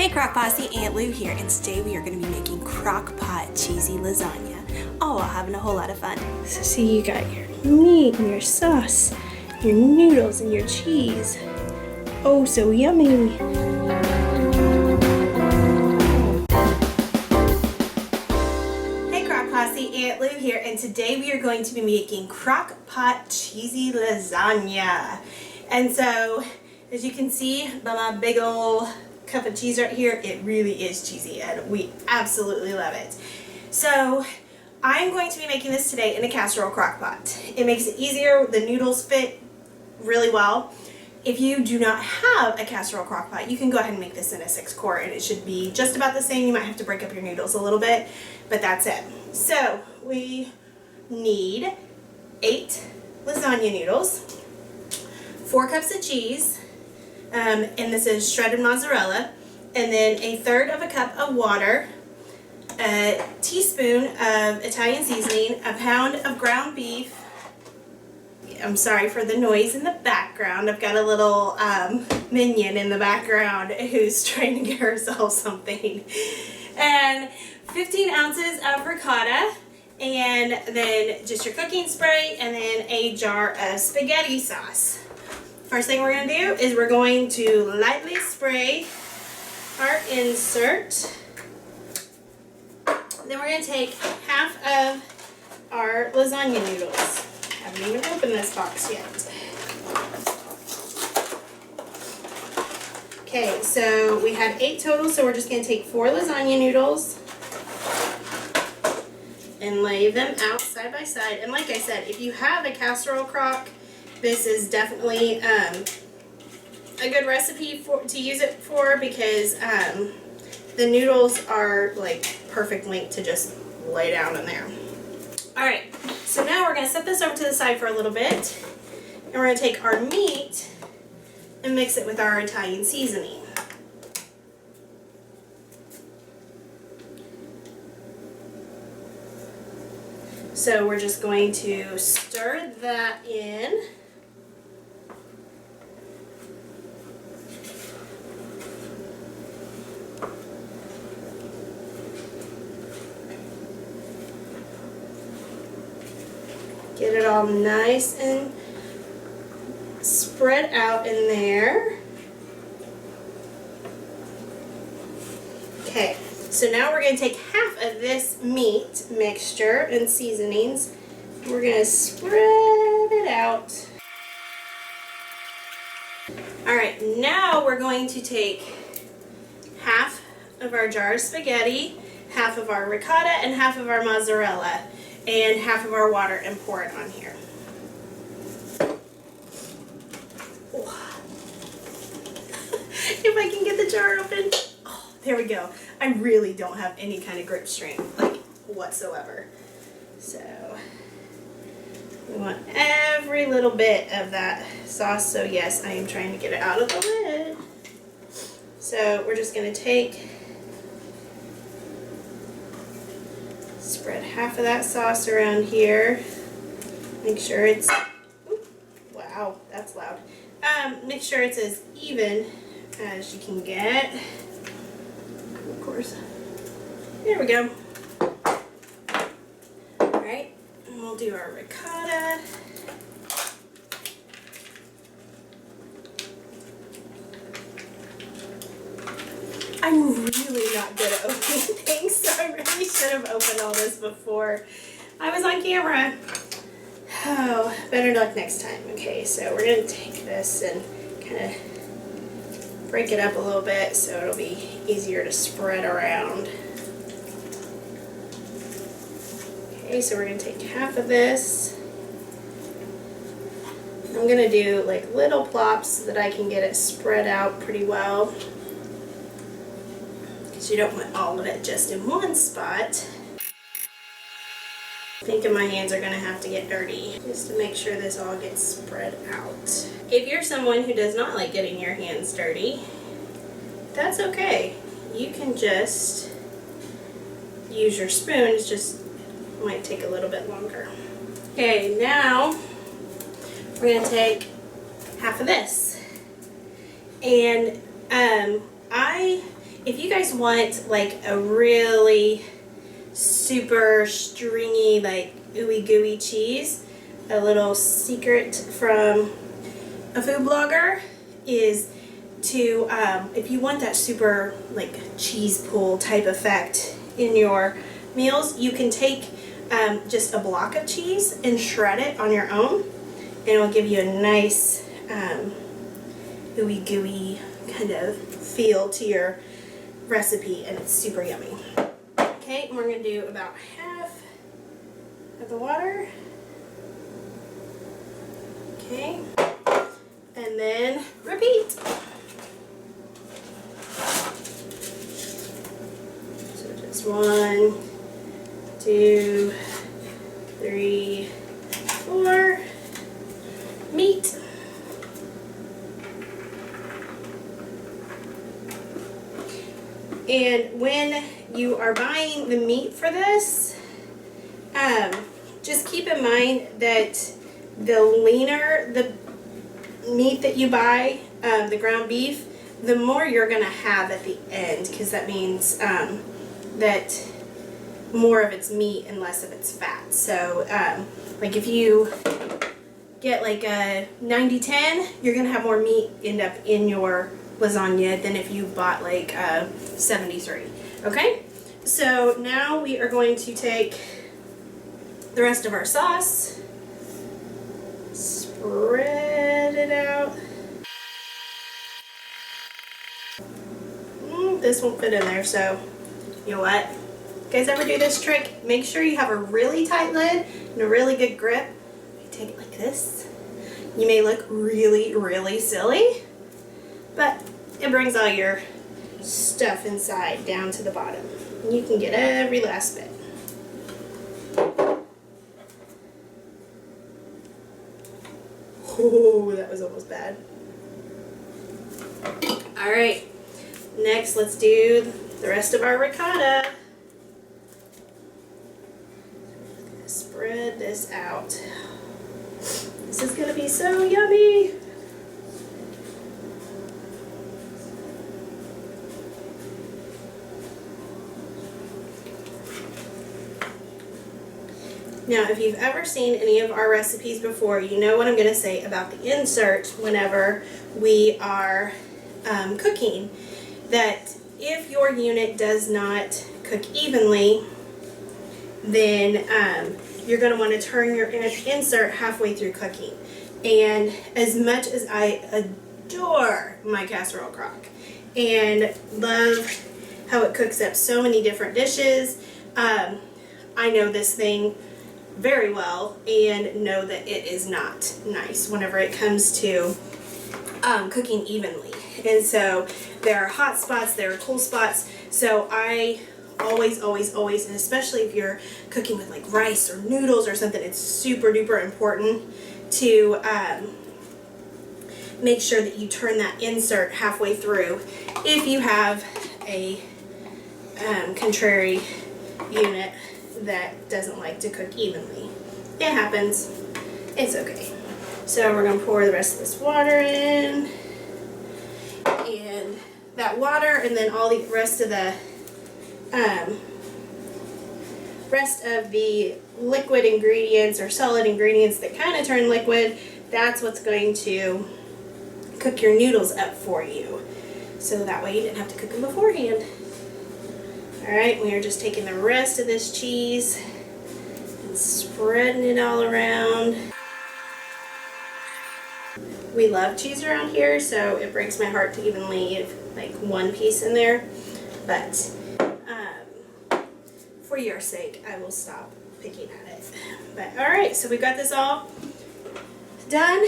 Hey Crock Posse, Aunt Lou here, and today we are going to be making Crock Pot Cheesy Lasagna, all while having a whole lot of fun. So see, you got your meat and your sauce, your noodles and your cheese. Oh, so yummy. Hey Crock Posse, Aunt Lou here, and today we are going to be making Crock Pot Cheesy Lasagna. And so, as you can see by my big ol' cup of cheese right here, it really is cheesy and we absolutely love it. So I'm going to be making this today in a casserole crock pot. It makes it easier, the noodles fit really well. If you do not have a casserole crock pot, you can go ahead and make this in a 6-quart and it should be just about the same. You might have to break up your noodles a little bit, but that's it. So we need 8 lasagna noodles, 4 cups of cheese, and this is shredded mozzarella, and then 1/3 cup of water, a teaspoon of Italian seasoning, a pound of ground beef. I'm sorry for the noise in the background. I've got a little minion in the background who's trying to get herself something. And 15 ounces of ricotta, and then just your cooking spray, and then a jar of spaghetti sauce. First thing we're going to do is we're going to lightly spray our insert. Then we're going to take half of our lasagna noodles. I haven't even opened this box yet. Okay, so we had 8 total, so we're just going to take 4 lasagna noodles and lay them out side by side. And like I said, if you have a casserole crock, this is definitely a good recipe to use it for, because the noodles are like perfect length to just lay down in there. Alright, so now we're going to set this over to the side for a little bit, and we're going to take our meat and mix it with our Italian seasoning. So we're just going to stir that in. Get it all nice and spread out in there. Okay, so now we're going to take half of this meat mixture and seasonings. We're going to spread it out. Alright, now we're going to take half of our jar of spaghetti, half of our ricotta, and half of our mozzarella, and half of our water, and pour it on here. If I can get the jar open. Oh, there we go. I really don't have any kind of grip strength, like, whatsoever. So we want every little bit of that sauce. So yes, I am trying to get it out of the lid. So we're just going to spread half of that sauce around here. Make sure it's, wow, that's loud. Make sure it's as even as you can get. Of course. There we go. Alright, and we'll do our ricotta. I'm really not good at opening things, so I really should have opened all this before I was on camera. Oh, better luck next time. Okay, so we're going to take this and kind of break it up a little bit so it'll be easier to spread around. Okay, so we're going to take half of this. I'm going to do like little plops so that I can get it spread out pretty well. You don't want all of it just in one spot. I think my hands are going to have to get dirty just to make sure this all gets spread out. If you're someone who does not like getting your hands dirty, that's okay. You can just use your spoon. It just might take a little bit longer. Okay, now we're going to take half of this. And if you guys want like a really super stringy, like ooey gooey cheese, a little secret from a food blogger is to, if you want that super like cheese pull type effect in your meals, you can take just a block of cheese and shred it on your own, and it will give you a nice ooey gooey kind of feel to your recipe, and it's super yummy. Okay, and we're going to do about half of the water. Okay, and then repeat. So just 1, 2, 3, 4. Meat. And when you are buying the meat for this, just keep in mind that the leaner the meat that you buy, the ground beef, the more you're going to have at the end, because that means that more of it's meat and less of it's fat. So like if you get like a 90-10, you're going to have more meat end up in your lasagna than if you bought like a 73. Okay, so now we are going to take the rest of our sauce, spread it out. This won't fit in there, so you know what? You guys ever do this trick? Make sure you have a really tight lid and a really good grip. You take it like this. You may look really, really silly, but it brings all your stuff inside down to the bottom. You can get every last bit. Oh, that was almost bad. All right, next let's do the rest of our ricotta. Spread this out. This is gonna be so yummy. Now, if you've ever seen any of our recipes before, you know what I'm going to say about the insert whenever we are cooking. That if your unit does not cook evenly, then you're going to want to turn your insert halfway through cooking. And as much as I adore my casserole crock and love how it cooks up so many different dishes, I know this thing very well and know that it is not nice whenever it comes to cooking evenly. And so there are hot spots, there are cool spots, so I always, and especially if you're cooking with like rice or noodles or something, it's super duper important to make sure that you turn that insert halfway through if you have a contrary unit that doesn't like to cook evenly. It happens. It's okay. So we're going to pour the rest of this water in, and that water and then all the rest of the liquid ingredients or solid ingredients that kind of turn liquid, that's what's going to cook your noodles up for you. So that way you didn't have to cook them beforehand. Alright, we are just taking the rest of this cheese and spreading it all around. We love cheese around here, so it breaks my heart to even leave like one piece in there. But for your sake, I will stop picking at it. But alright, so we've got this all done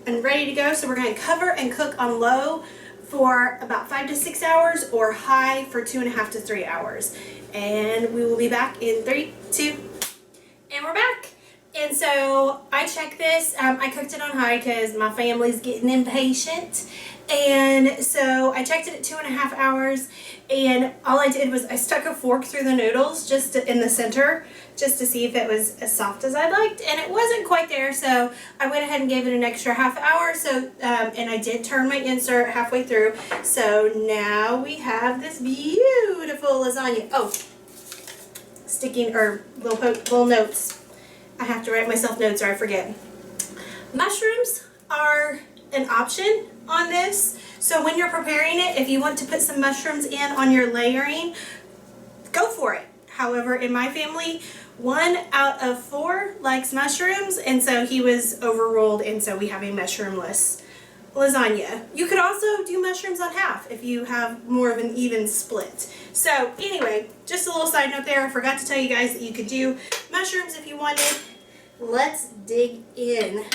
and ready to go. So we're going to cover and cook on low for about 5 to 6 hours, or high for 2.5 to 3 hours. And we will be back in 3, 2, and we're back. And so I checked this. I cooked it on high because my family's getting impatient. And so I checked it at 2.5 hours. And all I did was I stuck a fork through the noodles just in the center just to see if it was as soft as I liked. And it wasn't quite there. So I went ahead and gave it an extra half hour. So and I did turn my insert halfway through. So now we have this beautiful lasagna. Oh, sticking or little notes. I have to write myself notes or I forget. Mushrooms are an option on this. So when you're preparing it, if you want to put some mushrooms in on your layering, go for it. However, in my family, 1 out of 4 likes mushrooms, and so he was overruled, and so we have a mushroomless lasagna. You could also do mushrooms on half if you have more of an even split. So anyway, just a little side note there. I forgot to tell you guys that you could do mushrooms if you wanted. Let's dig in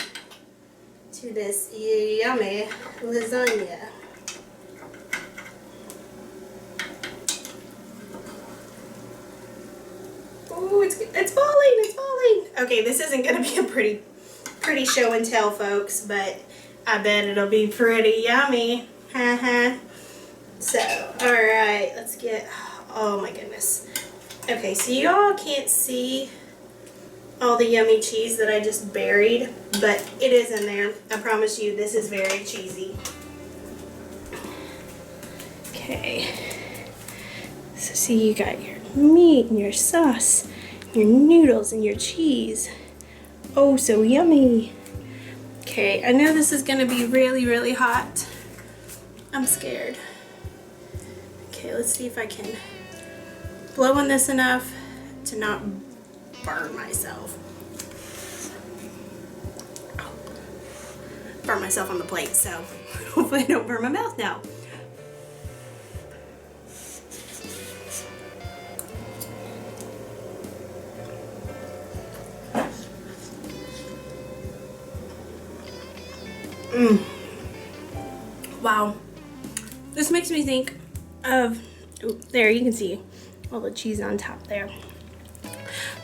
to this yummy lasagna. Ooh, it's falling. Okay, this isn't gonna be a pretty show and tell, folks, but I bet it'll be pretty yummy. So, alright, let's get, oh my goodness. Okay, so y'all can't see all the yummy cheese that I just buried, but it is in there. I promise you, this is very cheesy. Okay. So see, you got your meat and your sauce, your noodles and your cheese. Oh, so yummy. Okay, I know this is gonna be really, really hot. I'm scared. Okay, let's see if I can blow on this enough to not burn myself. Burn myself on the plate, so hopefully I don't burn my mouth now. Wow. This makes me think of, oh, there you can see all the cheese on top there.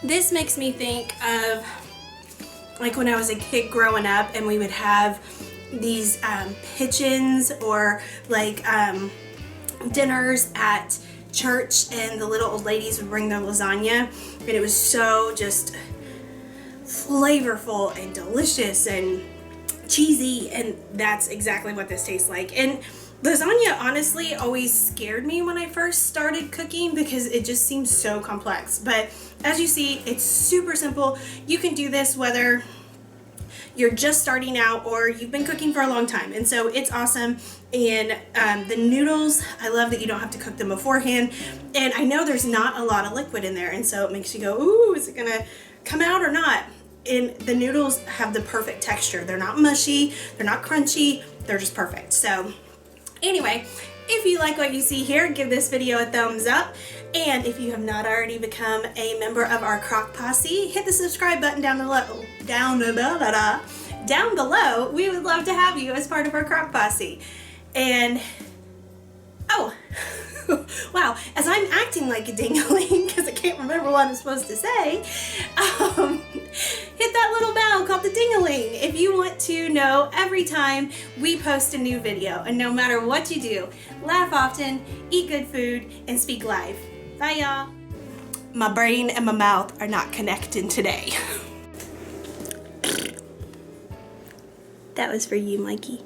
This makes me think of like when I was a kid growing up and we would have these pitchins or like dinners at church, and the little old ladies would bring their lasagna, and it was so just flavorful and delicious and cheesy, and that's exactly what this tastes like. And lasagna honestly always scared me when I first started cooking because it just seems so complex, but as you see, it's super simple. You can do this whether you're just starting out or you've been cooking for a long time, and so it's awesome. And the noodles, I love that you don't have to cook them beforehand, and I know there's not a lot of liquid in there, and so it makes you go, ooh, is it gonna come out or not? And the noodles have the perfect texture. They're not mushy, they're not crunchy, they're just perfect. So anyway, if you like what you see here, give this video a thumbs up. And if you have not already become a member of our Crock Posse, hit the subscribe button down below. Down below. We would love to have you as part of our Crock Posse. And, oh, wow, as I'm acting like a ding-a-ling because I can't remember what I'm supposed to say, hit that little bell called the ding-a-ling if you want to know every time we post a new video. And no matter what you do, laugh often, eat good food, and speak live. Bye, y'all. My brain and my mouth are not connecting today. That was for you, Mikey.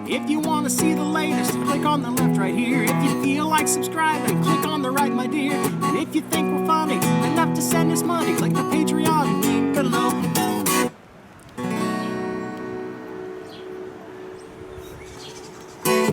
If you want to see the latest, click on the left right here. If you feel like subscribing, click on the right, my dear. And if you think we're funny enough to send us money, click the Patreon link below.